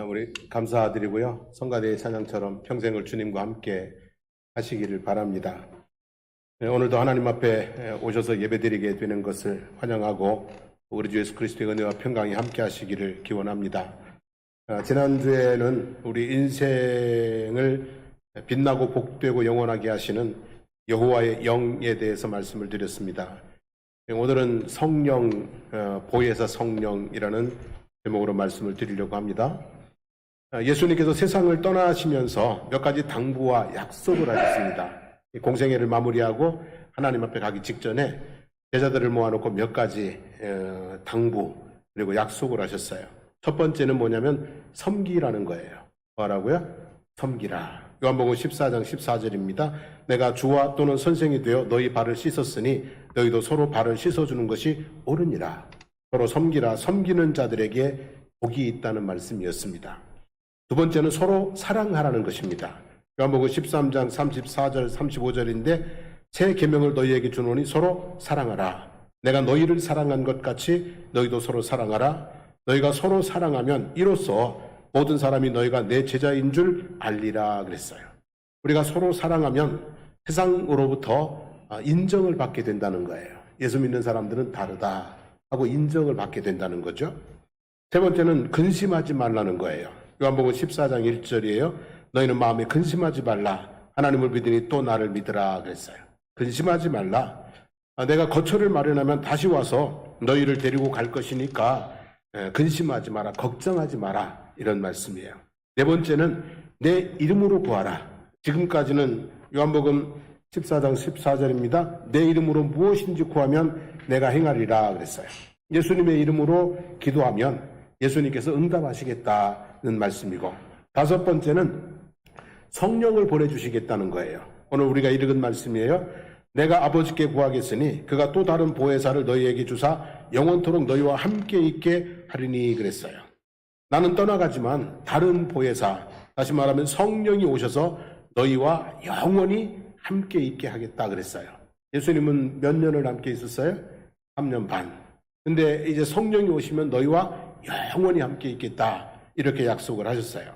우리 감사드리고요. 성가대의 찬양처럼 평생을 주님과 함께 하시기를 바랍니다. 오늘도 하나님 앞에 오셔서 예배드리게 되는 것을 환영하고 우리 주 예수 그리스도의 은혜와 평강이 함께 하시기를 기원합니다. 지난주에는 우리 인생을 빛나고 복되고 영원하게 하시는 여호와의 영에 대해서 말씀을 드렸습니다. 오늘은 성령, 보혜사 성령이라는 제목으로 말씀을 드리려고 합니다. 예수님께서 세상을 떠나시면서 몇 가지 당부와 약속을 하셨습니다. 공생애를 마무리하고 하나님 앞에 가기 직전에 제자들을 모아놓고 몇 가지 당부 그리고 약속을 하셨어요. 첫 번째는 뭐냐면 섬기라는 거예요. 뭐라고요? 섬기라. 요한복음 14장 14절입니다. 내가 주와 또는 선생이 되어 너희 발을 씻었으니 너희도 서로 발을 씻어주는 것이 옳으니라. 서로 섬기라. 섬기는 자들에게 복이 있다는 말씀이었습니다. 두 번째는 서로 사랑하라는 것입니다. 요한복음 13장 34절 35절인데 새 계명을 너희에게 주노니 서로 사랑하라. 내가 너희를 사랑한 것 같이 너희도 서로 사랑하라. 너희가 서로 사랑하면 이로써 모든 사람이 너희가 내 제자인 줄 알리라 그랬어요. 우리가 서로 사랑하면 세상으로부터 인정을 받게 된다는 거예요. 예수 믿는 사람들은 다르다 하고 인정을 받게 된다는 거죠. 세 번째는 근심하지 말라는 거예요. 요한복음 14장 1절이에요. 너희는 마음에 근심하지 말라. 하나님을 믿으니 또 나를 믿으라 그랬어요. 근심하지 말라. 내가 거처를 마련하면 다시 와서 너희를 데리고 갈 것이니까 근심하지 마라. 걱정하지 마라. 이런 말씀이에요. 네 번째는 내 이름으로 구하라. 지금까지는 요한복음 14장 14절입니다. 내 이름으로 무엇인지 구하면 내가 행하리라 그랬어요. 예수님의 이름으로 기도하면 예수님께서 응답하시겠다는 말씀이고, 다섯 번째는 성령을 보내주시겠다는 거예요. 오늘 우리가 읽은 말씀이에요. 내가 아버지께 구하겠으니 그가 또 다른 보혜사를 너희에게 주사 영원토록 너희와 함께 있게 하리니 그랬어요. 나는 떠나가지만 다른 보혜사, 다시 말하면 성령이 오셔서 너희와 영원히 함께 있게 하겠다 그랬어요. 예수님은 몇 년을 함께 있었어요? 3년 반. 근데 이제 성령이 오시면 너희와 영원히 함께 있겠다 이렇게 약속을 하셨어요.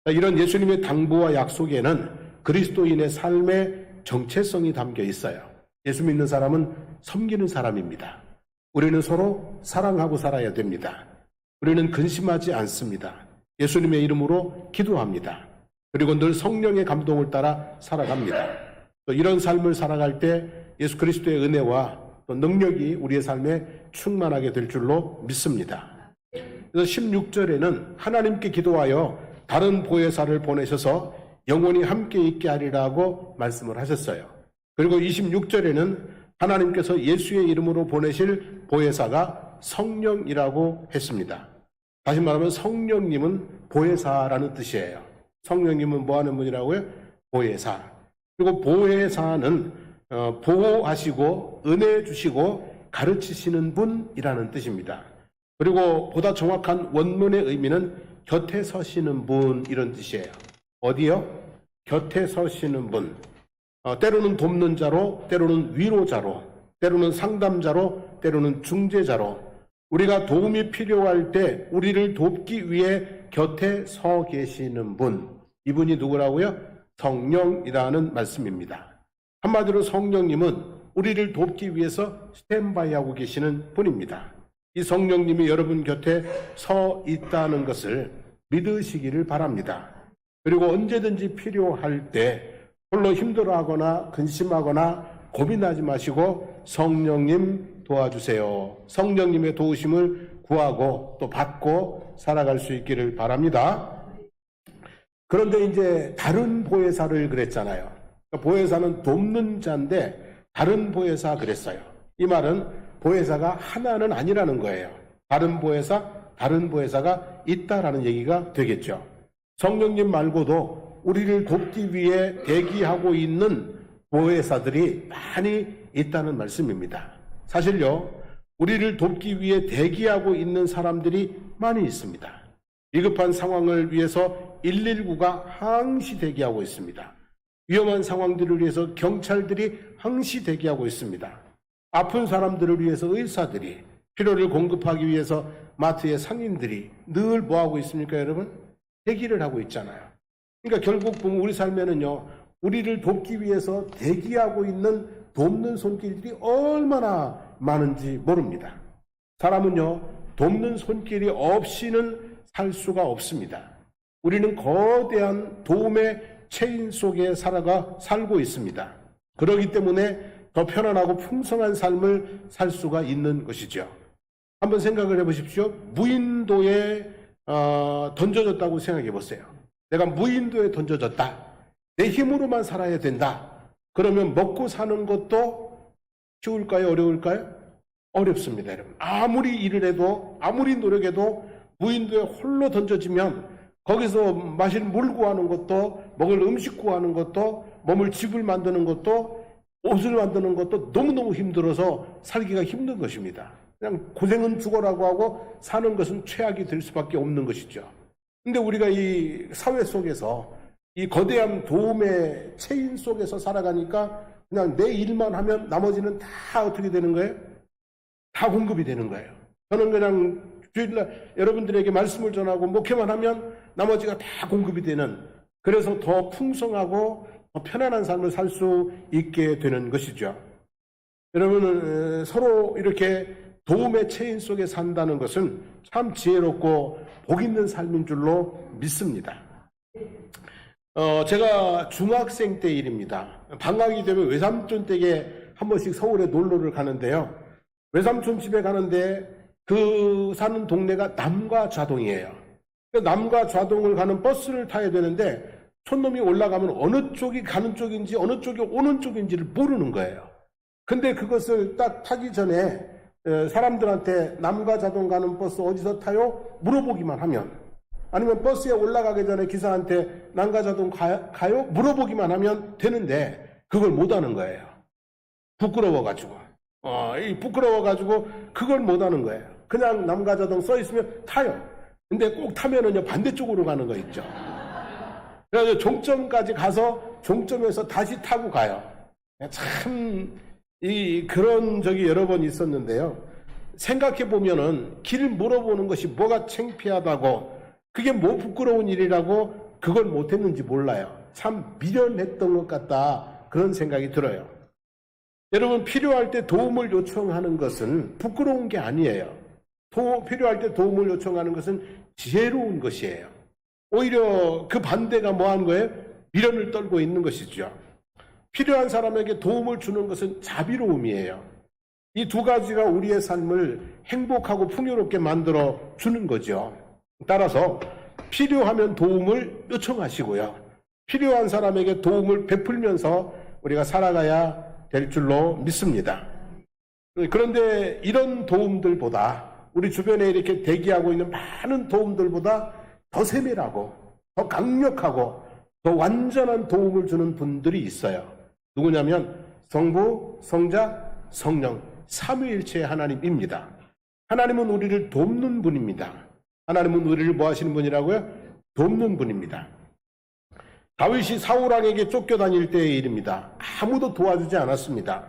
이런 예수님의 당부와 약속에는 그리스도인의 삶의 정체성이 담겨 있어요. 예수 믿는 사람은 섬기는 사람입니다. 우리는 서로 사랑하고 살아야 됩니다. 우리는 근심하지 않습니다. 예수님의 이름으로 기도합니다. 그리고 늘 성령의 감동을 따라 살아갑니다. 또 이런 삶을 살아갈 때 예수 그리스도의 은혜와 또 능력이 우리의 삶에 충만하게 될 줄로 믿습니다. 그래서 16절에는 하나님께 기도하여 다른 보혜사를 보내셔서 영원히 함께 있게 하리라고 말씀을 하셨어요. 그리고 26절에는 하나님께서 예수의 이름으로 보내실 보혜사가 성령이라고 했습니다. 다시 말하면 성령님은 보혜사라는 뜻이에요. 성령님은 뭐 하는 분이라고요? 보혜사. 그리고 보혜사는 보호하시고 은혜 주시고 가르치시는 분이라는 뜻입니다. 그리고 보다 정확한 원문의 의미는 곁에 서시는 분 이런 뜻이에요. 어디요? 곁에 서시는 분. 때로는 돕는 자로, 때로는 위로자로, 때로는 상담자로, 때로는 중재자로 우리가 도움이 필요할 때 우리를 돕기 위해 곁에 서 계시는 분. 이분이 누구라고요? 성령이라는 말씀입니다. 한마디로 성령님은 우리를 돕기 위해서 스탠바이하고 계시는 분입니다. 이 성령님이 여러분 곁에 서 있다는 것을 믿으시기를 바랍니다. 그리고 언제든지 필요할 때 홀로 힘들어하거나 근심하거나 고민하지 마시고 성령님 도와주세요. 성령님의 도우심을 구하고 또 받고 살아갈 수 있기를 바랍니다. 그런데 이제 다른 보혜사를 그랬잖아요. 보혜사는 돕는 자인데 다른 보혜사 그랬어요. 이 말은 보혜사가 하나는 아니라는 거예요. 다른 보혜사가 있다라는 얘기가 되겠죠. 성령님 말고도 우리를 돕기 위해 대기하고 있는 보혜사들이 많이 있다는 말씀입니다. 사실요, 우리를 돕기 위해 대기하고 있는 사람들이 많이 있습니다. 위급한 상황을 위해서 119가 항시 대기하고 있습니다. 위험한 상황들을 위해서 경찰들이 항시 대기하고 있습니다. 아픈 사람들을 위해서 의사들이, 필요를 공급하기 위해서 마트의 상인들이 늘 뭐하고 있습니까, 여러분? 대기를 하고 있잖아요. 그러니까 결국 보면 우리 삶에는요, 우리를 돕기 위해서 대기하고 있는 돕는 손길들이 얼마나 많은지 모릅니다. 사람은요, 돕는 손길이 없이는 살 수가 없습니다. 우리는 거대한 도움의 체인 속에 살고 있습니다. 그렇기 때문에 더 편안하고 풍성한 삶을 살 수가 있는 것이죠. 한번 생각을 해보십시오. 무인도에 던져졌다고 생각해 보세요. 내가 무인도에 던져졌다. 내 힘으로만 살아야 된다. 그러면 먹고 사는 것도 쉬울까요? 어려울까요? 어렵습니다, 여러분. 아무리 일을 해도, 아무리 노력해도 무인도에 홀로 던져지면 거기서 마실 물 구하는 것도, 먹을 음식 구하는 것도, 머물 집을 만드는 것도, 옷을 만드는 것도 너무너무 힘들어서 살기가 힘든 것입니다. 그냥 고생은 죽어라고 하고 사는 것은 최악이 될 수밖에 없는 것이죠. 근데 우리가 이 사회 속에서 이 거대한 도움의 체인 속에서 살아가니까 그냥 내 일만 하면 나머지는 다 어떻게 되는 거예요? 다 공급이 되는 거예요. 저는 그냥 주일날 여러분들에게 말씀을 전하고 목회만 하면 나머지가 다 공급이 되는, 그래서 더 풍성하고 더 편안한 삶을 살 수 있게 되는 것이죠. 여러분은 서로 이렇게 도움의 체인 속에 산다는 것은 참 지혜롭고 복 있는 삶인 줄로 믿습니다. 제가 중학생 때 일입니다. 방학이 되면 외삼촌 댁에 한 번씩 서울에 놀러를 가는데요. 외삼촌 집에 가는데 그 사는 동네가 남과좌동이에요. 남과좌동을 가는 버스를 타야 되는데 촌놈이 올라가면 어느 쪽이 가는 쪽인지 어느 쪽이 오는 쪽인지를 모르는 거예요. 근데 그것을 딱 타기 전에 사람들한테 남과좌동 가는 버스 어디서 타요? 물어보기만 하면, 아니면 버스에 올라가기 전에 기사한테 남과좌동 가요? 물어보기만 하면 되는데 그걸 못하는 거예요. 부끄러워가지고. 부끄러워가지고 그걸 못하는 거예요. 그냥 남과좌동 써있으면 타요. 근데 꼭 타면은요, 반대쪽으로 가는 거 있죠. 그래서 종점까지 가서 종점에서 다시 타고 가요. 참, 그런 적이 여러 번 있었는데요. 생각해 보면은 길 물어보는 것이 뭐가 창피하다고, 그게 뭐 부끄러운 일이라고 그걸 못했는지 몰라요. 참 미련했던 것 같다, 그런 생각이 들어요. 여러분, 필요할 때 도움을 요청하는 것은 부끄러운 게 아니에요. 필요할 때 도움을 요청하는 것은 지혜로운 것이에요. 오히려 그 반대가 뭐 하는 거예요? 미련을 떨고 있는 것이죠. 필요한 사람에게 도움을 주는 것은 자비로움이에요. 이 두 가지가 우리의 삶을 행복하고 풍요롭게 만들어 주는 거죠. 따라서 필요하면 도움을 요청하시고요. 필요한 사람에게 도움을 베풀면서 우리가 살아가야 될 줄로 믿습니다. 그런데 이런 도움들보다, 우리 주변에 이렇게 대기하고 있는 많은 도움들보다 더 세밀하고 더 강력하고 더 완전한 도움을 주는 분들이 있어요. 누구냐면 성부, 성자, 성령, 삼위일체의 하나님입니다. 하나님은 우리를 돕는 분입니다. 하나님은 우리를 뭐 하시는 분이라고요? 돕는 분입니다. 다윗이 사울왕에게 쫓겨다닐 때의 일입니다. 아무도 도와주지 않았습니다.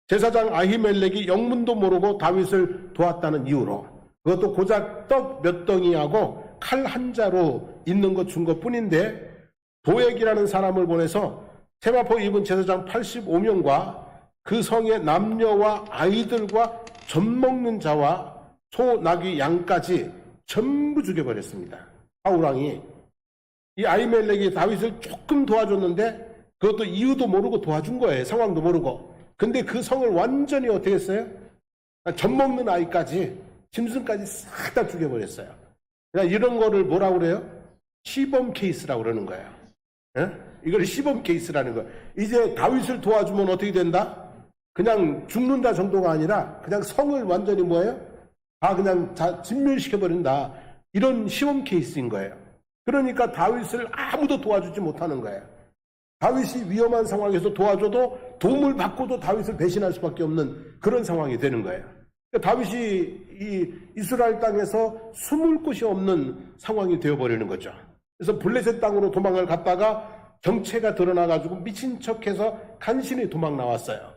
제사장 아히멜렉이 영문도 모르고 다윗을 도왔다는 이유로, 그것도 고작 떡 몇 덩이하고 칼 한 자루 있는 것 준 것뿐인데, 도액이라는 사람을 보내서 세마포 입은 제사장 85명과 그 성의 남녀와 아이들과 젖 먹는 자와 소, 나귀, 양까지 전부 죽여버렸습니다. 사울왕이. 이 아히멜렉이 다윗을 조금 도와줬는데 그것도 이유도 모르고 도와준 거예요. 상황도 모르고. 근데 그 성을 완전히 어떻게 했어요? 젖 먹는 아이까지, 짐승까지 싹 다 죽여버렸어요. 그러니까 이런 거를 뭐라고 그래요? 시범 케이스라고 그러는 거예요. 예? 이걸 시범 케이스라는 거예요. 이제 다윗을 도와주면 어떻게 된다? 그냥 죽는다 정도가 아니라 그냥 성을 완전히 뭐예요? 다 그냥 진멸시켜버린다. 이런 시범 케이스인 거예요. 그러니까 다윗을 아무도 도와주지 못하는 거예요. 다윗이 위험한 상황에서 도와줘도 도움을 받고도 다윗을 배신할 수밖에 없는 그런 상황이 되는 거예요. 그러니까 다윗이 이 이스라엘 땅에서 숨을 곳이 없는 상황이 되어버리는 거죠. 그래서 블레셋 땅으로 도망을 갔다가 정체가 드러나가지고 미친 척해서 간신히 도망 나왔어요.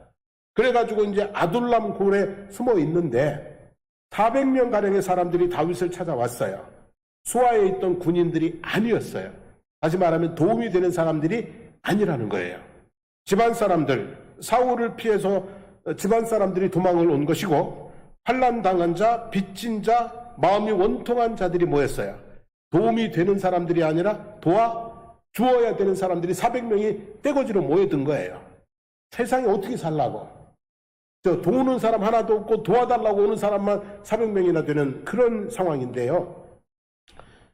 그래가지고 이제 아둘람 골에 숨어 있는데, 400명 가량의 사람들이 다윗을 찾아왔어요. 수하에 있던 군인들이 아니었어요. 다시 말하면 도움이 되는 사람들이 아니라는 거예요. 집안 사람들, 사울을 피해서 집안 사람들이 도망을 온 것이고, 환난 당한 자, 빚진 자, 마음이 원통한 자들이 모였어요. 도움이 되는 사람들이 아니라 도와주어야 되는 사람들이 400명이 떼거지로 모여든 거예요. 세상에 어떻게 살라고? 도우는 사람 하나도 없고 도와달라고 오는 사람만 400명이나 되는 그런 상황인데요.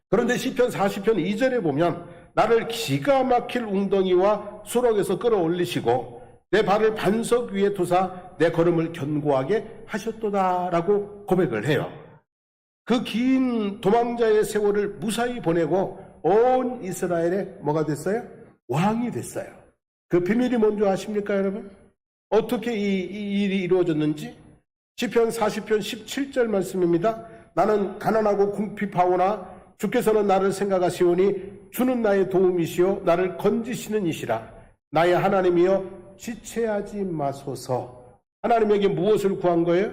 그런데 시편 40편 2절에 보면 나를 기가 막힐 웅덩이와 수렁에서 끌어올리시고 내 발을 반석 위에 두사 내 걸음을 견고하게 하셨도다라고 고백을 해요. 그 긴 도망자의 세월을 무사히 보내고 온 이스라엘의 뭐가 됐어요? 왕이 됐어요. 그 비밀이 뭔지 아십니까, 여러분? 어떻게 이 일이 이루어졌는지? 시편 40편 17절 말씀입니다. 나는 가난하고 궁핍하오나 주께서는 나를 생각하시오니 주는 나의 도움이시오 나를 건지시는 이시라. 나의 하나님이여 지체하지 마소서. 하나님에게 무엇을 구한 거예요?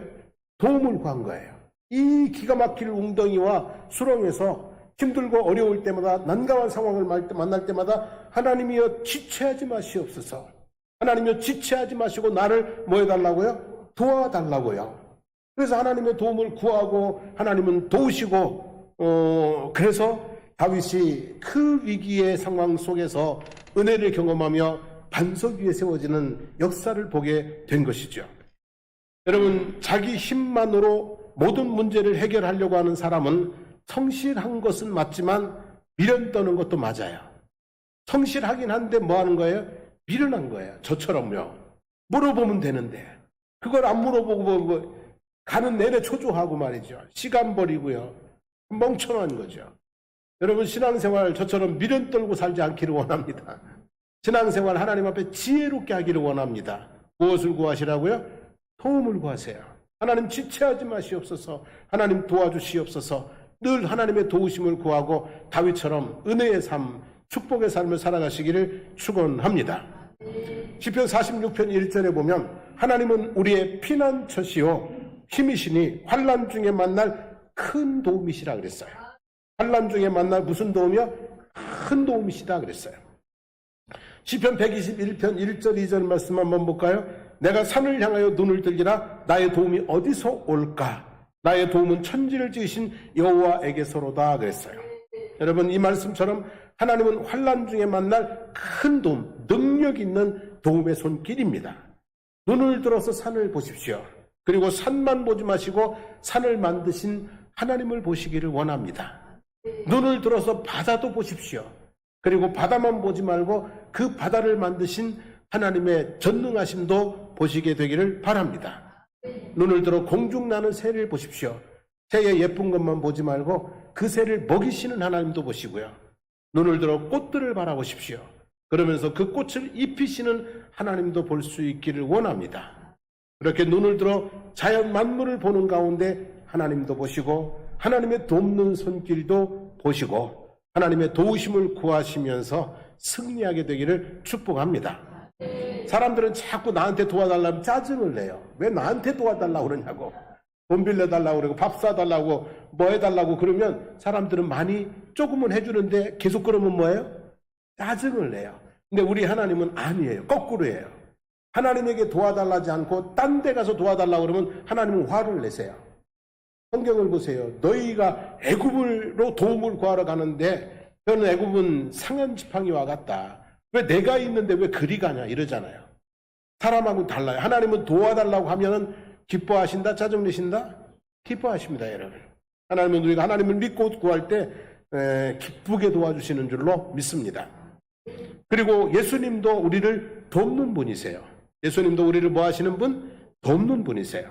도움을 구한 거예요. 이 기가 막힐 웅덩이와 수렁에서 힘들고 어려울 때마다 난감한 상황을 만날 때마다 하나님이여 지체하지 마시옵소서. 하나님이여 지체하지 마시고 나를 뭐 해달라고요? 도와달라고요. 그래서 하나님의 도움을 구하고 하나님은 도우시고 그래서 다윗이 그 위기의 상황 속에서 은혜를 경험하며 반석 위에 세워지는 역사를 보게 된 것이죠. 여러분, 자기 힘만으로 모든 문제를 해결하려고 하는 사람은 성실한 것은 맞지만 미련 떠는 것도 맞아요. 성실하긴 한데 뭐 하는 거예요? 미련한 거예요. 저처럼요. 물어보면 되는데 그걸 안 물어보고 가는 내내 초조하고 말이죠. 시간 버리고요. 멍청한 거죠. 여러분, 신앙생활 저처럼 미련 떨고 살지 않기를 원합니다. 신앙생활 하나님 앞에 지혜롭게 하기를 원합니다. 무엇을 구하시라고요? 도움을 구하세요. 하나님 지체하지 마시옵소서. 하나님 도와주시옵소서. 늘 하나님의 도우심을 구하고 다윗처럼 은혜의 삶, 축복의 삶을 살아가시기를 축원합니다. 시편 46편 1절에 보면 하나님은 우리의 피난처시요 힘이시니 환난 중에 만날 큰 도움이시라 그랬어요. 환난 중에 만날 무슨 도움이요? 큰 도움이시다 그랬어요. 시편 121편 1절 2절 말씀 한번 볼까요? 내가 산을 향하여 눈을 들기라 나의 도움이 어디서 올까? 나의 도움은 천지를 지으신 여호와에게서로다 그랬어요. 여러분, 이 말씀처럼 하나님은 환난 중에 만날 큰 도움, 능력 있는 도움의 손길입니다. 눈을 들어서 산을 보십시오. 그리고 산만 보지 마시고 산을 만드신 하나님을 보시기를 원합니다. 눈을 들어서 바다도 보십시오. 그리고 바다만 보지 말고 그 바다를 만드신 하나님의 전능하심도 보시게 되기를 바랍니다. 눈을 들어 공중 나는 새를 보십시오. 새의 예쁜 것만 보지 말고 그 새를 먹이시는 하나님도 보시고요. 눈을 들어 꽃들을 바라보십시오. 그러면서 그 꽃을 입히시는 하나님도 볼 수 있기를 원합니다. 그렇게 눈을 들어 자연 만물을 보는 가운데 하나님도 보시고 하나님의 돕는 손길도 보시고 하나님의 도우심을 구하시면서 승리하게 되기를 축복합니다. 사람들은 자꾸 나한테 도와달라면 짜증을 내요. 왜 나한테 도와달라고 그러냐고. 돈 빌려달라고 그러고 밥 사달라고 뭐 해달라고 그러면 사람들은 많이 조금은 해주는데 계속 그러면 뭐예요? 짜증을 내요. 근데 우리 하나님은 아니에요. 거꾸로예요. 하나님에게 도와달라지 않고 딴 데 가서 도와달라고 그러면 하나님은 화를 내세요. 성경을 보세요. 너희가 애굽으로 도움을 구하러 가는데 너는 애굽은 상한 지팡이와 같다. 왜 내가 있는데 왜 그리 가냐 이러잖아요. 사람하고는 달라요. 하나님은 도와달라고 하면은 기뻐하신다? 짜증내신다? 기뻐하십니다, 여러분. 하나님은 우리가 하나님을 믿고 구할 때 기쁘게 도와주시는 줄로 믿습니다. 그리고 예수님도 우리를 돕는 분이세요. 예수님도 우리를 뭐 하시는 분? 돕는 분이세요.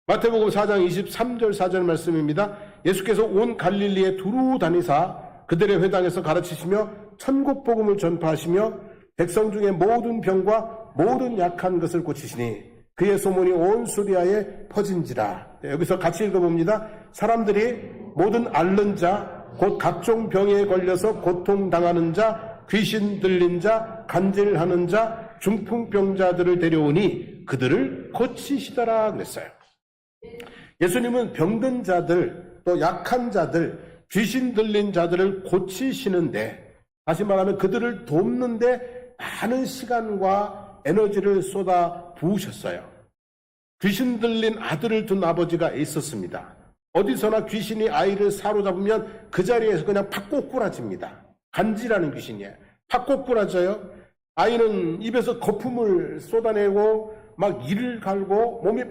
마태복음 4장 23절 4절 말씀입니다. 예수께서 온 갈릴리에 두루 다니사 그들의 회당에서 가르치시며 천국 복음을 전파하시며 백성 중에 모든 병과 모든 약한 것을 고치시니 그의 소문이 온 수리아에 퍼진지라. 여기서 같이 읽어봅니다. 사람들이 모든 앓는 자, 곧 각종 병에 걸려서 고통당하는 자, 귀신 들린 자, 간질하는 자, 중풍병자들을 데려오니 그들을 고치시더라 그랬어요. 예수님은 병든 자들, 또 약한 자들, 귀신 들린 자들을 고치시는데, 다시 말하면 그들을 돕는데 많은 시간과 에너지를 쏟아 부으셨어요. 귀신 들린 아들을 둔 아버지가 있었습니다. 어디서나 귀신이 아이를 사로잡으면 그 자리에서 그냥 팍 꼬꾸라집니다. 간지라는 귀신이에요. 팍 꼬꾸라져요. 아이는 입에서 거품을 쏟아내고 막 이를 갈고 몸이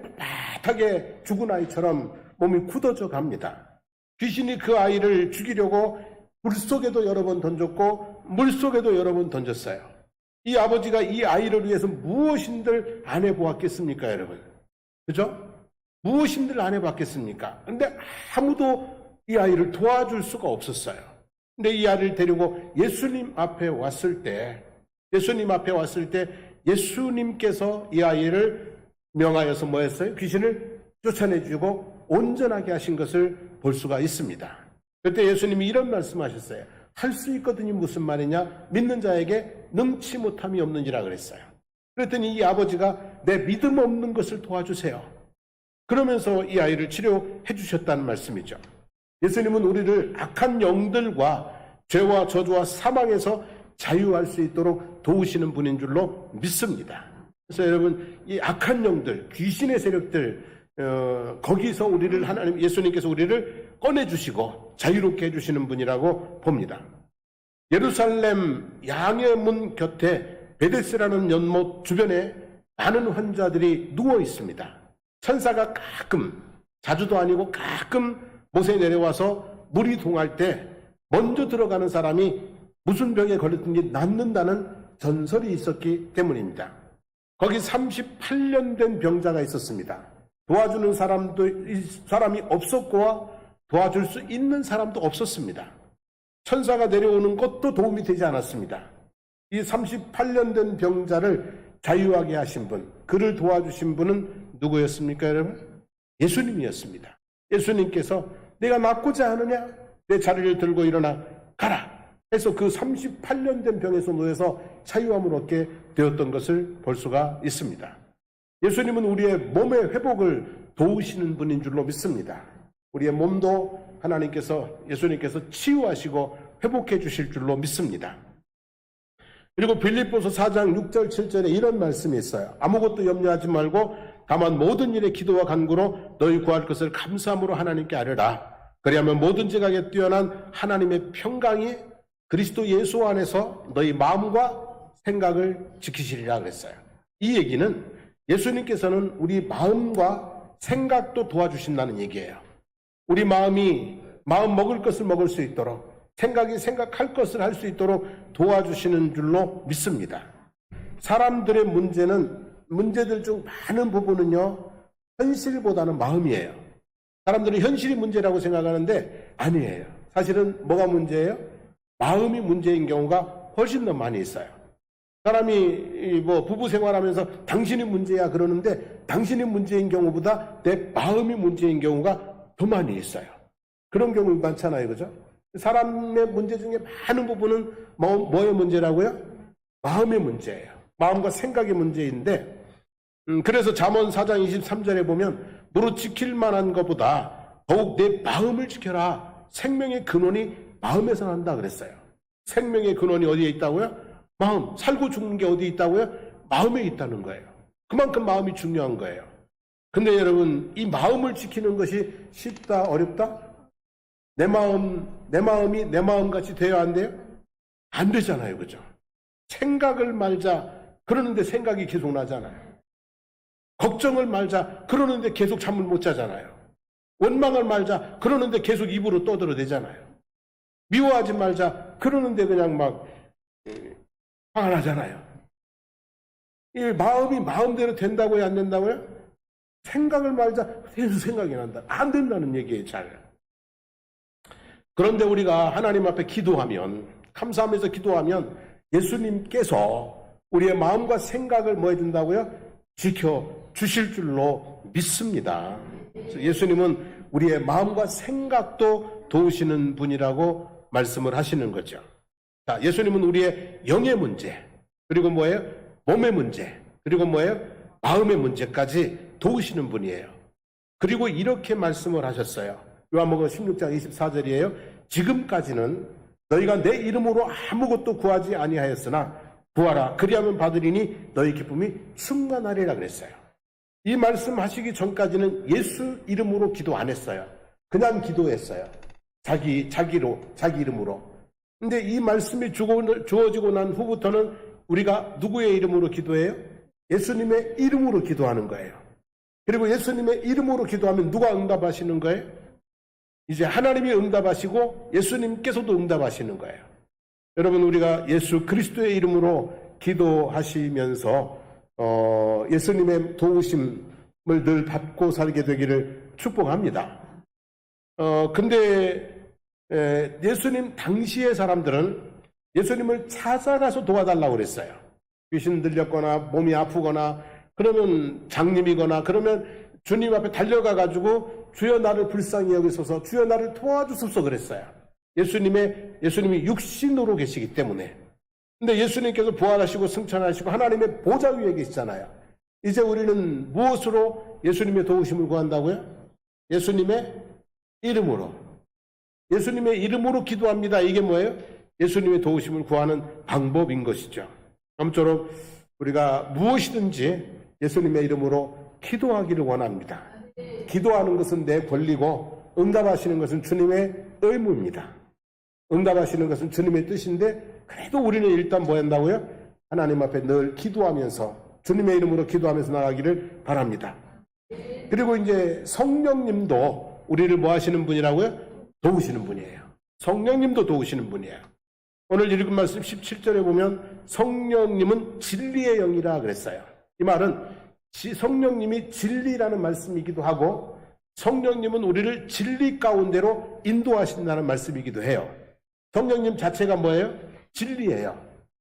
빳빳하게 죽은 아이처럼 몸이 굳어져 갑니다. 귀신이 그 아이를 죽이려고 물속에도 여러 번 던졌고 물속에도 여러 번 던졌어요. 이 아버지가 이 아이를 위해서 무엇인들 안 해보았겠습니까, 여러분? 그죠? 무엇인들 안 해봤겠습니까? 근데 아무도 이 아이를 도와줄 수가 없었어요. 근데 이 아이를 데리고 예수님 앞에 왔을 때 예수님께서 이 아이를 명하여서 뭐 했어요? 귀신을 쫓아내주고 온전하게 하신 것을 볼 수가 있습니다. 그때 예수님이 이런 말씀하셨어요. 할 수 있거든요. 무슨 말이냐? 믿는 자에게 능치 못함이 없는지라 그랬어요. 그랬더니 이 아버지가 내 믿음 없는 것을 도와주세요. 그러면서 이 아이를 치료해 주셨다는 말씀이죠. 예수님은 우리를 악한 영들과 죄와 저주와 사망에서 자유할 수 있도록 도우시는 분인 줄로 믿습니다. 그래서 여러분, 이 악한 영들, 귀신의 세력들, 거기서 우리를 예수님께서 우리를 꺼내주시고 자유롭게 해주시는 분이라고 봅니다. 예루살렘 양의 문 곁에 베데스라는 연못 주변에 많은 환자들이 누워 있습니다. 천사가 가끔, 자주도 아니고 가끔 못에 내려와서 물이 동할 때 먼저 들어가는 사람이 무슨 병에 걸렸던 게 낫는다는 전설이 있었기 때문입니다. 거기 38년 된 병자가 있었습니다. 도와주는 사람이 없었고 도와줄 수 있는 사람도 없었습니다. 천사가 내려오는 것도 도움이 되지 않았습니다. 이 38년 된 병자를 자유하게 하신 분, 그를 도와주신 분은 누구였습니까, 여러분? 예수님이었습니다. 예수님께서 내가 낫고자 하느냐? 내 자리를 들고 일어나 가라! 해서 그 38년 된 병에서 놓여서 자유함을 얻게 되었던 것을 볼 수가 있습니다. 예수님은 우리의 몸의 회복을 도우시는 분인 줄로 믿습니다. 우리의 몸도 예수님께서 치유하시고 회복해 주실 줄로 믿습니다. 그리고 빌립보서 4장 6절 7절에 이런 말씀이 있어요. 아무것도 염려하지 말고 다만 모든 일에 기도와 간구로 너희 구할 것을 감사함으로 하나님께 아뢰라. 그리하면 모든 지각에 뛰어난 하나님의 평강이 그리스도 예수 안에서 너희 마음과 생각을 지키시리라 그랬어요. 이 얘기는 예수님께서는 우리 마음과 생각도 도와주신다는 얘기예요. 우리 마음 먹을 것을 먹을 수 있도록, 생각이 생각할 것을 할 수 있도록 도와주시는 줄로 믿습니다. 사람들의 문제들 중 많은 부분은요, 현실보다는 마음이에요. 사람들은 현실이 문제라고 생각하는데 아니에요. 사실은 뭐가 문제예요? 마음이 문제인 경우가 훨씬 더 많이 있어요. 사람이 부부 생활하면서 당신이 문제야 그러는데 당신이 문제인 경우보다 내 마음이 문제인 경우가 더 많이 있어요. 그런 경우 많잖아요. 그죠? 사람의 문제 중에 많은 부분은 뭐의 문제라고요? 마음의 문제예요. 마음과 생각의 문제인데, 그래서 잠언 4장 23절에 보면 무릇 지킬 만한 것보다 더욱 내 마음을 지켜라. 생명의 근원이 마음에서 난다 그랬어요. 생명의 근원이 어디에 있다고요? 마음. 살고 죽는 게 어디에 있다고요? 마음에 있다는 거예요. 그만큼 마음이 중요한 거예요. 근데 여러분, 이 마음을 지키는 것이 쉽다, 어렵다? 내 마음이 내 마음같이 돼야 안 돼요? 안 되잖아요. 그죠? 생각을 말자. 그러는데 생각이 계속 나잖아요. 걱정을 말자. 그러는데 계속 잠을 못 자잖아요. 원망을 말자. 그러는데 계속 입으로 떠들어대잖아요. 미워하지 말자. 그러는데 그냥 막 화가 나잖아요. 이 마음이 마음대로 된다고요? 안 된다고요? 생각을 말자. 계속 생각이 난다. 안 된다는 얘기예요. 잘. 그런데 우리가 하나님 앞에 기도하면, 감사하면서 기도하면 예수님께서 우리의 마음과 생각을 뭐 해준다고요? 지켜주실 줄로 믿습니다. 예수님은 우리의 마음과 생각도 도우시는 분이라고 말씀을 하시는 거죠. 자, 예수님은 우리의 영의 문제, 그리고 뭐예요? 몸의 문제, 그리고 뭐예요? 마음의 문제까지 도우시는 분이에요. 그리고 이렇게 말씀을 하셨어요. 요한복음 16장 24절이에요. 지금까지는 너희가 내 이름으로 아무것도 구하지 아니하였으나 구하라. 그리하면 받으리니 너희 기쁨이 충만하리라 그랬어요. 이 말씀하시기 전까지는 예수 이름으로 기도 안 했어요. 그냥 기도했어요. 자기 이름으로. 근데 이 말씀이 주어지고 난 후부터는 우리가 누구의 이름으로 기도해요? 예수님의 이름으로 기도하는 거예요. 그리고 예수님의 이름으로 기도하면 누가 응답하시는 거예요? 이제 하나님이 응답하시고 예수님께서도 응답하시는 거예요. 여러분, 우리가 예수 그리스도의 이름으로 기도하시면서 예수님의 도우심을 늘 받고 살게 되기를 축복합니다. 근데 예수님 당시의 사람들은 예수님을 찾아가서 도와달라고 그랬어요. 귀신 들렸거나 몸이 아프거나 그러면 장님이거나 그러면 주님 앞에 달려가 가지고 주여 나를 불쌍히 여기소서, 주여 나를 도와주소서 그랬어요. 예수님이 육신으로 계시기 때문에. 근데 예수님께서 부활하시고 승천하시고 하나님의 보좌 위에 계시잖아요. 이제 우리는 무엇으로 예수님의 도우심을 구한다고요? 예수님의 이름으로. 예수님의 이름으로 기도합니다. 이게 뭐예요? 예수님의 도우심을 구하는 방법인 것이죠. 아무쪼록 우리가 무엇이든지 예수님의 이름으로 기도하기를 원합니다. 기도하는 것은 내 권리고 응답하시는 것은 주님의 의무입니다. 응답하시는 것은 주님의 뜻인데 그래도 우리는 일단 뭐 한다고요? 하나님 앞에 늘 기도하면서 주님의 이름으로 기도하면서 나가기를 바랍니다. 그리고 이제 성령님도 우리를 뭐 하시는 분이라고요? 도우시는 분이에요. 성령님도 도우시는 분이에요. 오늘 읽은 말씀 17절에 보면 성령님은 진리의 영이라 그랬어요. 이 말은 성령님이 진리라는 말씀이기도 하고 성령님은 우리를 진리 가운데로 인도하신다는 말씀이기도 해요. 성령님 자체가 뭐예요? 진리예요.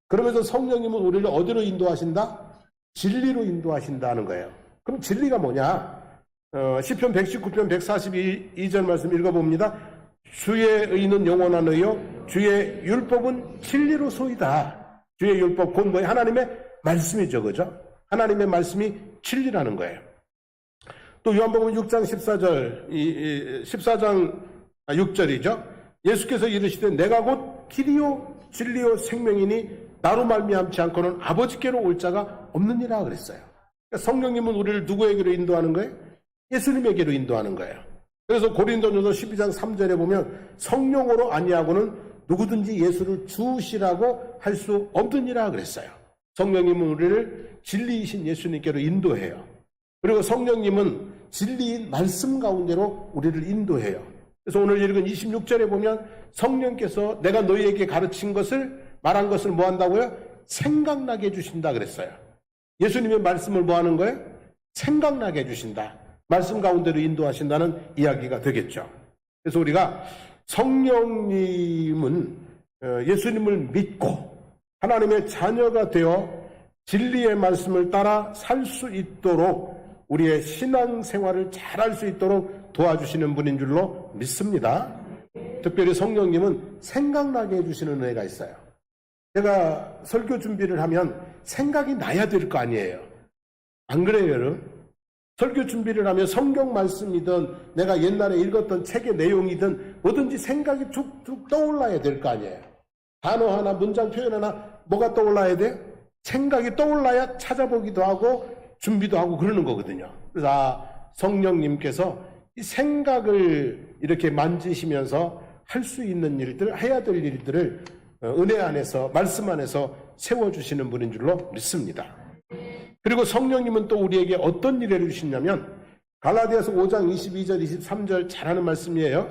그러면서 성령님은 우리를 어디로 인도하신다? 진리로 인도하신다는 거예요. 그럼 진리가 뭐냐? 시편 119편 142절 말씀 읽어봅니다. 주의 의는 영원한 의요 주의 율법은 진리로소이다. 주의 율법 곧 뭐예요? 하나님의 말씀이죠. 그죠? 하나님의 말씀이 진리라는 거예요. 또 요한복음 6장 14장 6절이죠. 예수께서 이르시되 내가 곧 길이요 진리요 생명이니 나로 말미암지 않고는 아버지께로 올 자가 없느니라 그랬어요. 그러니까 성령님은 우리를 누구에게로 인도하는 거예요? 예수님에게로 인도하는 거예요. 그래서 고린도전서 12장 3절에 보면 성령으로 아니하고는 누구든지 예수를 주시라고 할 수 없느니라 그랬어요. 성령님은 우리를 진리이신 예수님께로 인도해요. 그리고 성령님은 진리인 말씀 가운데로 우리를 인도해요. 그래서 오늘 읽은 26절에 보면 성령께서 내가 너희에게 가르친 것을 말한 것을 뭐 한다고요? 생각나게 해주신다 그랬어요. 예수님의 말씀을 뭐 하는 거예요? 생각나게 해주신다. 말씀 가운데로 인도하신다는 이야기가 되겠죠. 그래서 우리가 성령님은 예수님을 믿고 하나님의 자녀가 되어 진리의 말씀을 따라 살 수 있도록 우리의 신앙생활을 잘할 수 있도록 도와주시는 분인 줄로 믿습니다. 특별히 성령님은 생각나게 해주시는 은혜가 있어요. 제가 설교 준비를 하면 생각이 나야 될 거 아니에요. 안 그래요, 여러분? 설교 준비를 하면 성경 말씀이든 내가 옛날에 읽었던 책의 내용이든 뭐든지 생각이 툭툭 떠올라야 될 거 아니에요. 단어 하나, 문장 표현 하나 뭐가 떠올라야 돼요? 생각이 떠올라야 찾아보기도 하고 준비도 하고 그러는 거거든요. 그래서 성령님께서 이 생각을 이렇게 만지시면서 할 수 있는 일들, 해야 될 일들을 은혜 안에서, 말씀 안에서 세워주시는 분인 줄로 믿습니다. 그리고 성령님은 또 우리에게 어떤 일을 해주시냐면 갈라디아서 5장 22절, 23절 잘하는 말씀이에요.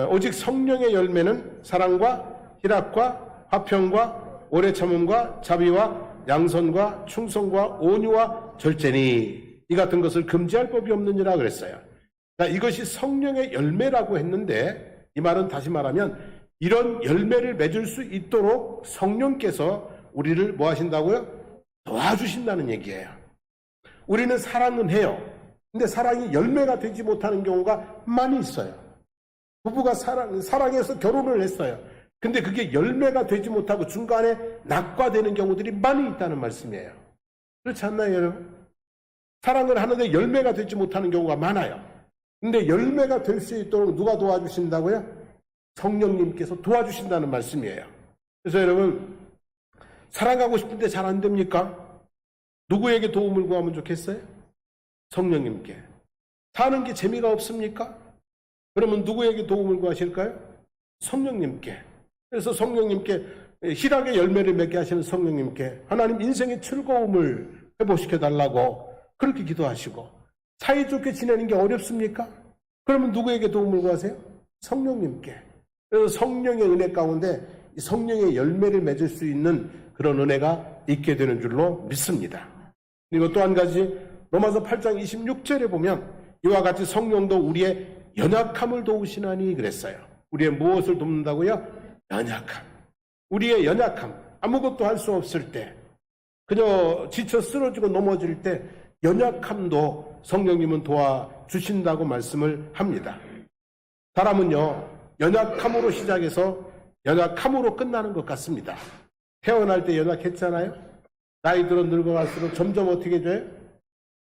오직 성령의 열매는 사랑과 희락과 화평과 오래 참음과 자비와 양선과 충성과 온유와 절제니 이 같은 것을 금지할 법이 없느니라 그랬어요. 이것이 성령의 열매라고 했는데 이 말은 다시 말하면 이런 열매를 맺을 수 있도록 성령께서 우리를 뭐 하신다고요? 도와주신다는 얘기예요. 우리는 사랑은 해요. 근데 사랑이 열매가 되지 못하는 경우가 많이 있어요. 부부가 사랑해서 결혼을 했어요. 근데 그게 열매가 되지 못하고 중간에 낙과되는 경우들이 많이 있다는 말씀이에요. 그렇지 않나요, 여러분? 사랑을 하는데 열매가 되지 못하는 경우가 많아요. 근데 열매가 될 수 있도록 누가 도와주신다고요? 성령님께서 도와주신다는 말씀이에요. 그래서 여러분, 살아가고 싶은데 잘 안 됩니까? 누구에게 도움을 구하면 좋겠어요? 성령님께. 사는 게 재미가 없습니까? 그러면 누구에게 도움을 구하실까요? 성령님께. 그래서 성령님께, 희락의 열매를 맺게 하시는 성령님께 하나님 인생의 즐거움을 회복시켜달라고 그렇게 기도하시고, 사이좋게 지내는 게 어렵습니까? 그러면 누구에게 도움을 구하세요? 성령님께. 그래서 성령의 은혜 가운데 성령의 열매를 맺을 수 있는 그런 은혜가 있게 되는 줄로 믿습니다. 그리고 또 한 가지, 로마서 8장 26절에 보면 이와 같이 성령도 우리의 연약함을 도우시나니 그랬어요. 우리의 무엇을 돕는다고요? 연약함. 우리의 연약함. 아무것도 할 수 없을 때, 그저 지쳐 쓰러지고 넘어질 때 연약함도 성령님은 도와주신다고 말씀을 합니다. 사람은요, 연약함으로 시작해서 연약함으로 끝나는 것 같습니다. 태어날 때 연약했잖아요. 나이 들어 늙어갈수록 점점 어떻게 돼요?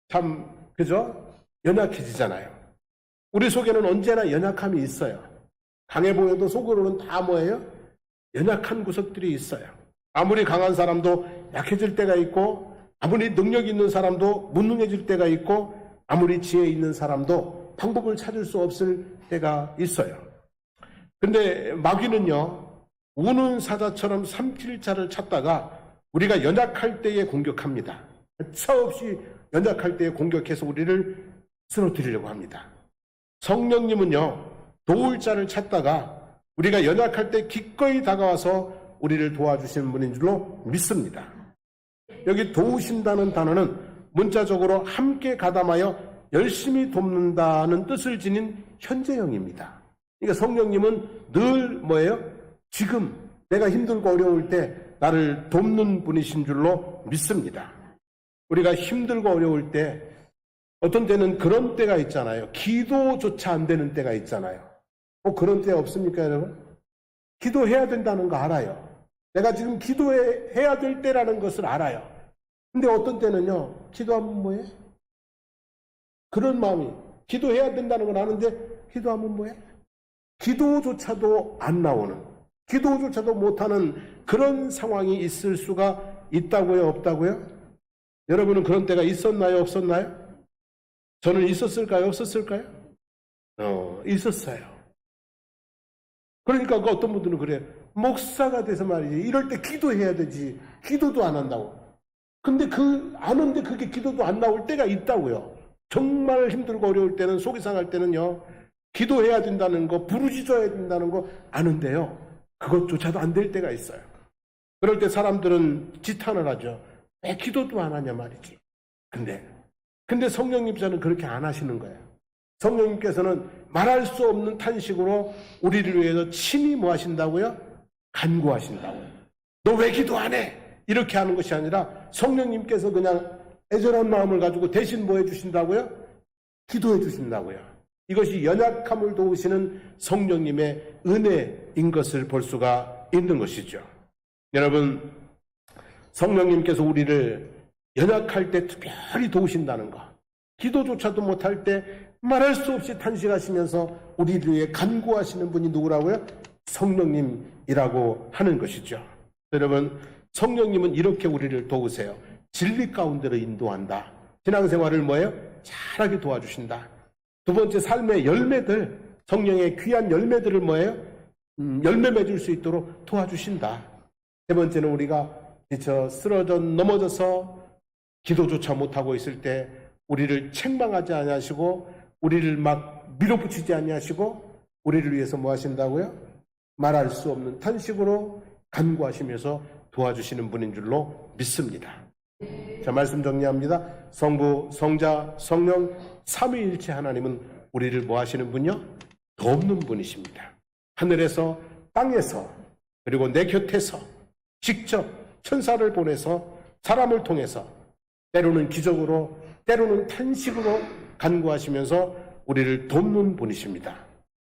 참, 그죠? 연약해지잖아요. 우리 속에는 언제나 연약함이 있어요. 강해 보여도 속으로는 다 뭐예요? 연약한 구석들이 있어요. 아무리 강한 사람도 약해질 때가 있고, 아무리 능력 있는 사람도 무능해질 때가 있고, 아무리 지혜 있는 사람도 방법을 찾을 수 없을 때가 있어요. 근데 마귀는요, 우는 사자처럼 삼킬 자를 찾다가 우리가 연약할 때에 공격합니다. 차없이 연약할 때에 공격해서 우리를 쓰러뜨리려고 합니다. 성령님은요, 도울 자를 찾다가 우리가 연약할 때 기꺼이 다가와서 우리를 도와주시는 분인 줄로 믿습니다. 여기 도우신다는 단어는 문자적으로 함께 가담하여 열심히 돕는다는 뜻을 지닌 현재형입니다. 그러니까 성령님은 늘 뭐예요? 지금 내가 힘들고 어려울 때 나를 돕는 분이신 줄로 믿습니다. 우리가 힘들고 어려울 때 어떤 때는 그런 때가 있잖아요. 기도조차 안 되는 때가 있잖아요. 그런 때 없습니까, 여러분? 기도해야 된다는 거 알아요. 내가 지금 기도해야 될 때라는 것을 알아요. 근데 어떤 때는요, 기도하면 뭐해? 그런 마음이, 기도해야 된다는 건 아는데 기도하면 뭐해? 기도조차도 안 나오는, 기도조차도 못하는 그런 상황이 있을 수가 있다고요, 없다고요? 여러분은 그런 때가 있었나요, 없었나요? 저는 있었을까요, 없었을까요? 있었어요. 그러니까 어떤 분들은 그래요. 목사가 돼서 말이지, 이럴 때 기도해야 되지, 기도도 안 한다고. 근데 아는데 그게 기도도 안 나올 때가 있다고요. 정말 힘들고 어려울 때는, 속이 상할 때는요, 기도해야 된다는 거, 부르짖어야 된다는 거 아는데요, 그것조차도 안 될 때가 있어요. 그럴 때 사람들은 지탄을 하죠. 왜 기도도 안 하냐 말이지. 근데 성령님께서는 그렇게 안 하시는 거예요. 성령님께서는 말할 수 없는 탄식으로 우리를 위해서 친히 뭐 하신다고요? 간구하신다고요. 너 왜 기도 안 해? 이렇게 하는 것이 아니라 성령님께서 그냥 애절한 마음을 가지고 대신 뭐 해주신다고요? 기도해 주신다고요. 이것이 연약함을 도우시는 성령님의 은혜인 것을 볼 수가 있는 것이죠. 여러분, 성령님께서 우리를 연약할 때 특별히 도우신다는 것, 기도조차도 못할 때 말할 수 없이 탄식하시면서 우리를 위해 간구하시는 분이 누구라고요? 성령님이라고 하는 것이죠. 여러분, 성령님은 이렇게 우리를 도우세요. 진리 가운데로 인도한다. 신앙생활을 뭐예요? 잘하게 도와주신다. 두 번째, 삶의 열매들, 성령의 귀한 열매들을 뭐예요? 열매 맺을 수 있도록 도와주신다. 세 번째는 우리가 지쳐 쓰러져 넘어져서 기도조차 못하고 있을 때 우리를 책망하지 아니하시고 우리를 막 밀어붙이지 아니하시고 우리를 위해서 뭐 하신다고요? 말할 수 없는 탄식으로 간구하시면서 도와주시는 분인 줄로 믿습니다. 자, 말씀 정리합니다. 성부, 성자, 성령 삼위일체 하나님은 우리를 뭐 하시는 분이요? 돕는 분이십니다. 하늘에서, 땅에서, 그리고 내 곁에서 직접 천사를 보내서 사람을 통해서 때로는 기적으로, 때로는 탄식으로 간구하시면서 우리를 돕는 분이십니다.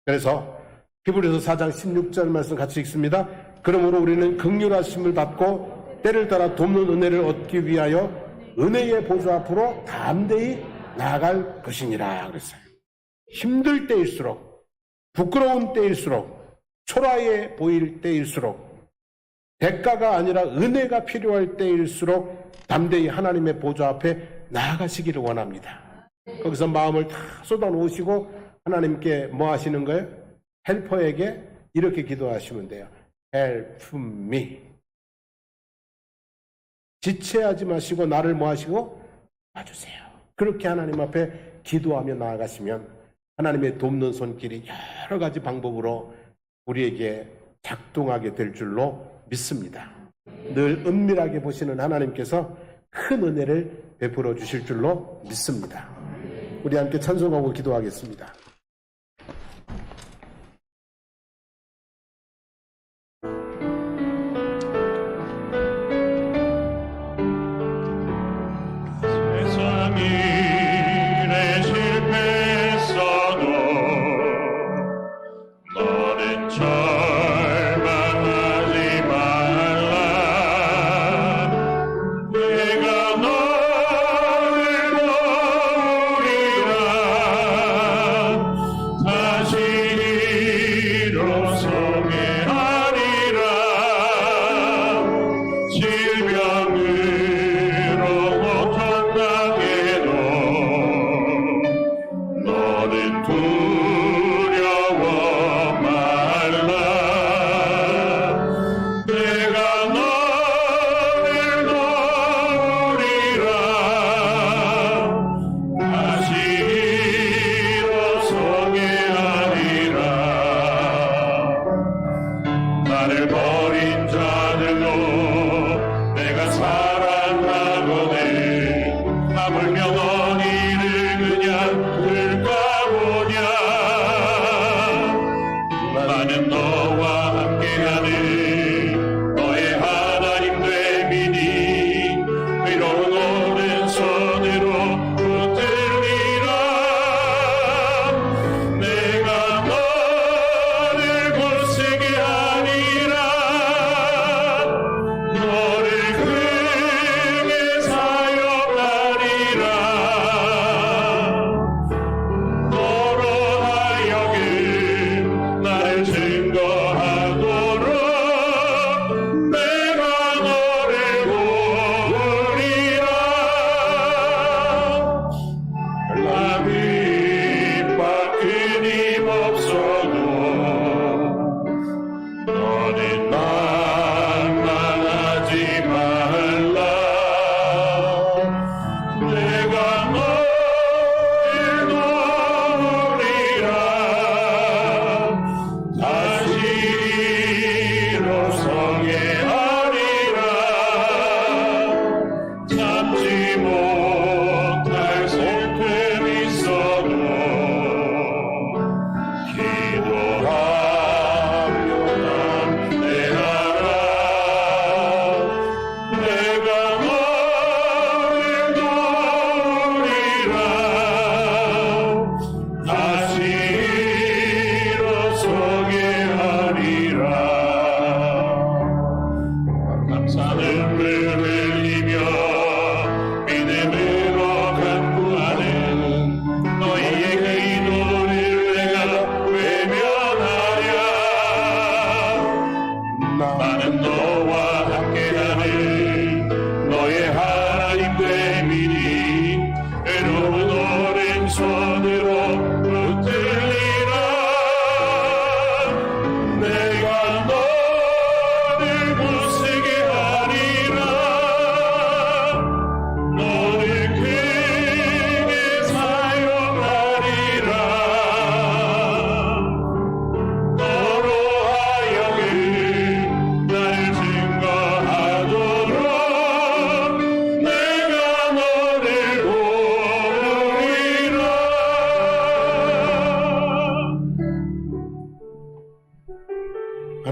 그래서 히브리서 4장 16절 말씀 같이 읽습니다. 그러므로 우리는 긍휼하심을 받고 때를 따라 돕는 은혜를 얻기 위하여 은혜의 보좌 앞으로 담대히 나아갈 것이니라 그랬어요. 힘들 때일수록, 부끄러운 때일수록, 초라해 보일 때일수록, 대가가 아니라 은혜가 필요할 때일수록 담대히 하나님의 보좌 앞에 나아가시기를 원합니다. 거기서 마음을 다 쏟아놓으시고 하나님께 뭐 하시는 거예요? 헬퍼에게 이렇게 기도하시면 돼요. Help me. 지체하지 마시고 나를 뭐 하시고? 봐주세요. 그렇게 하나님 앞에 기도하며 나아가시면 하나님의 돕는 손길이 여러 가지 방법으로 우리에게 작동하게 될 줄로 믿습니다. 늘 은밀하게 보시는 하나님께서 큰 은혜를 베풀어 주실 줄로 믿습니다. 우리 함께 찬송하고 기도하겠습니다.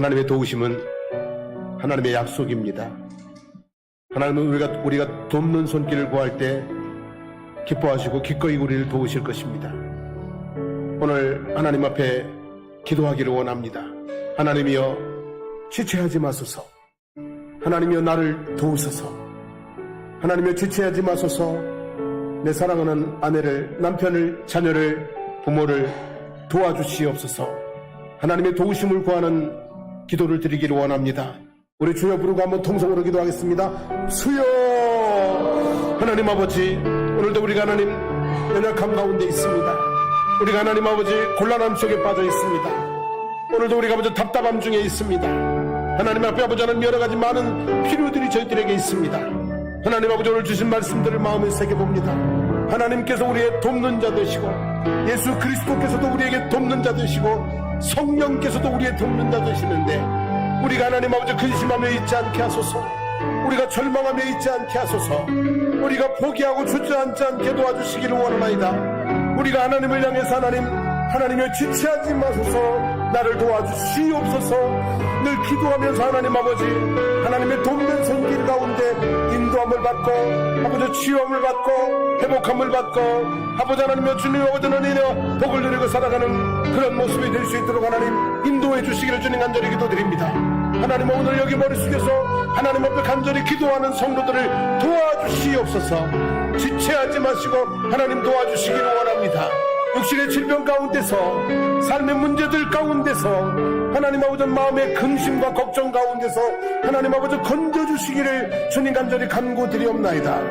하나님의 도우심은 하나님의 약속입니다. 하나님은 우리가 돕는 손길을 구할 때 기뻐하시고 기꺼이 우리를 도우실 것입니다. 오늘 하나님 앞에 기도하기를 원합니다. 하나님이여 지체하지 마소서. 하나님이여 나를 도우소서. 하나님이여 지체하지 마소서. 내 사랑하는 아내를, 남편을, 자녀를 부모를 도와주시옵소서. 하나님의 도우심을 구하는 기도를 드리기를 원합니다. 우리 주여 부르고 한번 통성으로 기도하겠습니다. 주여. 하나님 아버지, 오늘도 우리가 하나님 연약함 가운데 있습니다. 우리가 하나님 아버지 곤란함 속에 빠져 있습니다. 오늘도 우리가 아버지 답답함 중에 있습니다. 하나님 앞에 아버지 하나님 여러 가지 많은 필요들이 저희들에게 있습니다. 하나님 아버지 오늘 주신 말씀들을 마음에 새겨봅니다. 하나님께서 우리의 돕는 자 되시고 예수 그리스도께서도 우리에게 돕는 자 되시고 성령께서도 우리의 돕는 자 되시는데 우리가 하나님 아버지 근심하며 있지 않게 하소서. 우리가 절망하며 있지 않게 하소서. 우리가 포기하고 주저앉지 않게 도와주시기를 원하나이다. 우리가 하나님을 향해서 하나님을 지체하지 마소서. 나를 도와주시옵소서. 늘 기도하면서 하나님 아버지 하나님의 돕는 손길 가운데 인도함을 받고 아버지 치유함을 받고 회복함을 받고 아버지 하나님의 주님 아버지는 이내 복을 누리고 살아가는 그런 모습이 될 수 있도록 하나님 인도해 주시기를 주님 간절히 기도드립니다. 하나님 오늘 여기 머리 숙여서 하나님 앞에 간절히 기도하는 성도들을 도와주시옵소서. 지체하지 마시고 하나님 도와주시기를 원합니다. 육신의 질병 가운데서 삶의 문제들 가운데서 하나님 아버지 마음의 근심과 걱정 가운데서 하나님 아버지 건져주시기를 주님 간절히 간구드리옵나이다.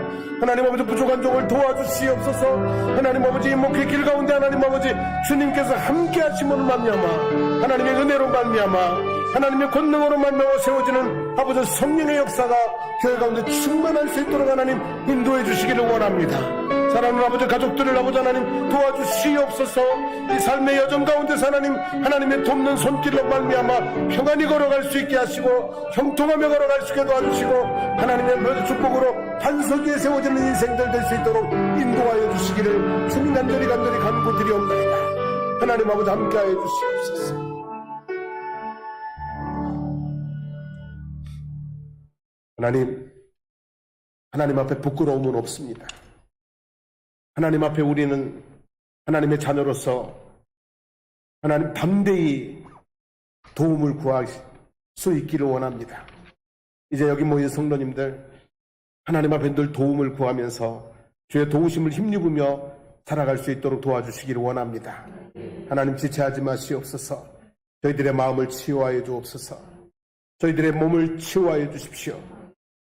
하나님 아버지 부족한 종을 도와주시옵소서. 하나님 아버지 목회 길 가운데 하나님 아버지 주님께서 함께 하심으로 말미암아 하나님의 은혜로 말미암아 하나님의 권능으로 말미암아 세워지는 아버지 성령의 역사가 교회 가운데 충만할 수 있도록 하나님 인도해 주시기를 원합니다. 사랑하는 아버지 가족들을 아버지 하나님 도와주시옵소서. 이 삶의 여정 가운데서 하나님의 돕는 손길로 말미암아 평안히 걸어갈 수 있게 하시고 형통하며 걸어갈 수 있게 도와주시고 하나님의 축복으로 반석 위에 세워지는 인생들 될 수 있도록 인도하여 주시기를 주님 간절히 간구드리옵나이다. 하나님 아버지 함께하여 주시옵소서. 하나님 앞에 부끄러움은 없습니다. 하나님 앞에 우리는 하나님의 자녀로서 하나님 담대히 도움을 구할 수 있기를 원합니다. 이제 여기 모인 성도님들 하나님 앞에 늘 도움을 구하면서 주의 도우심을 힘입으며 살아갈 수 있도록 도와주시기를 원합니다. 하나님 지체하지 마시옵소서. 저희들의 마음을 치유하여 주옵소서. 저희들의 몸을 치유하여 주십시오.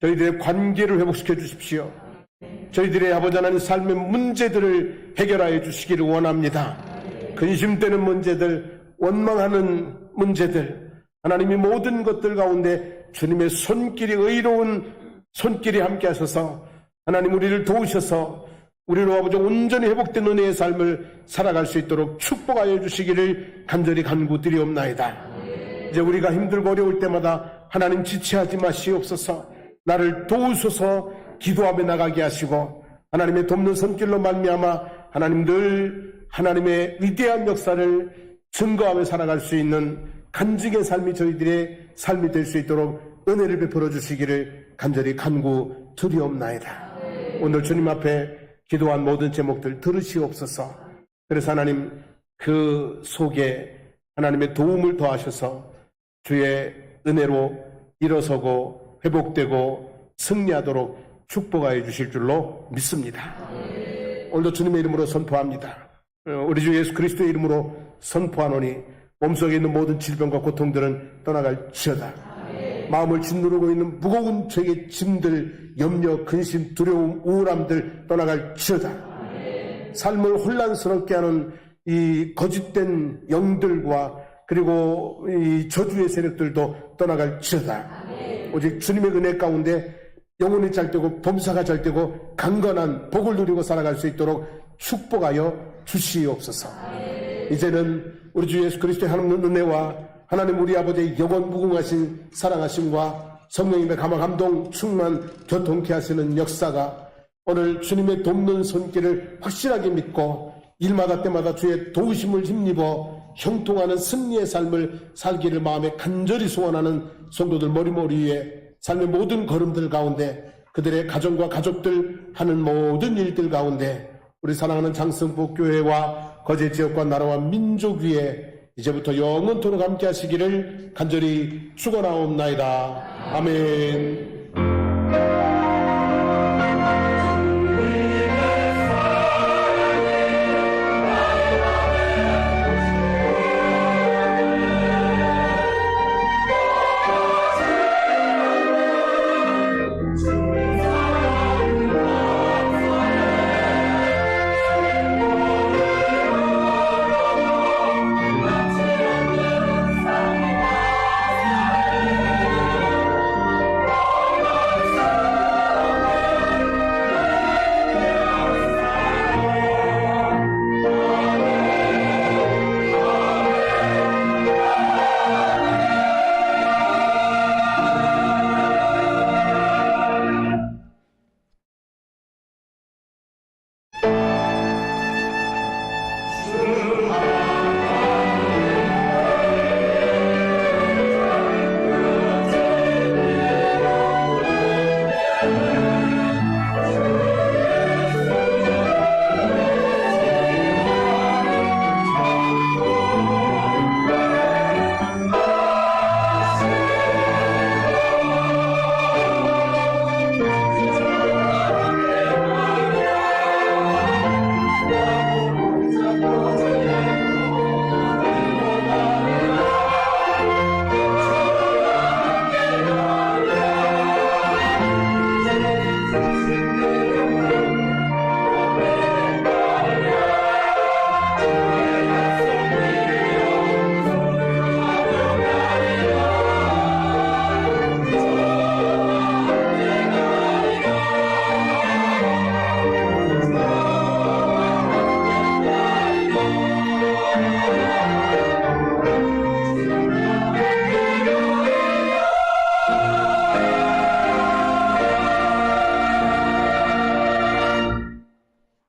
저희들의 관계를 회복시켜 주십시오. 저희들의 아버지 하나님 삶의 문제들을 해결하여 주시기를 원합니다. 근심되는 문제들, 원망하는 문제들, 하나님이 모든 것들 가운데 주님의 손길이 의로운 손길이 함께 하셔서 하나님 우리를 도우셔서 우리로 아버지 온전히 회복된 은혜의 삶을 살아갈 수 있도록 축복하여 주시기를 간절히 간구드리옵나이다. 이제 우리가 힘들고 어려울 때마다 하나님 지체하지 마시옵소서. 나를 도우소서. 기도하며 나가게 하시고 하나님의 돕는 손길로 말미암아 하나님 늘 하나님의 위대한 역사를 증거하며 살아갈 수 있는 간증의 삶이 저희들의 삶이 될 수 있도록 은혜를 베풀어 주시기를 간절히 간구드리옵나이다. 오늘 주님 앞에 기도한 모든 제목들 들으시옵소서. 그래서 하나님 그 속에 하나님의 도움을 더하셔서 주의 은혜로 일어서고 회복되고 승리하도록 축복하여 주실 줄로 믿습니다. 오늘도 주님의 이름으로 선포합니다. 우리 주 예수 그리스도의 이름으로 선포하노니 몸속에 있는 모든 질병과 고통들은 떠나갈지어다. 마음을 짓누르고 있는 무거운 죄의 짐들, 염려, 근심, 두려움, 우울함들 떠나갈지어다. 삶을 혼란스럽게 하는 이 거짓된 영들과 그리고 이 저주의 세력들도 떠나갈지어다. 오직 주님의 은혜 가운데 영혼이 잘되고 범사가 잘되고 강건한 복을 누리고 살아갈 수 있도록 축복하여 주시옵소서. 이제는 우리 주 예수 그리스도의 하나님 은혜와 하나님 우리 아버지의 영원 무궁하신 사랑하심과 성령님의 감화 감동 충만 교통케 하시는 역사가 오늘 주님의 돕는 손길을 확실하게 믿고 일마다 때마다 주의 도우심을 힘입어 형통하는 승리의 삶을 살기를 마음에 간절히 소원하는 성도들 머리머리 위에 삶의 모든 걸음들 가운데 그들의 가정과 가족들 하는 모든 일들 가운데 우리 사랑하는 장성복교회와 거제 지역과 나라와 민족 위에 이제부터 영원토록 함께 하시기를 간절히 축원하옵나이다. 아멘.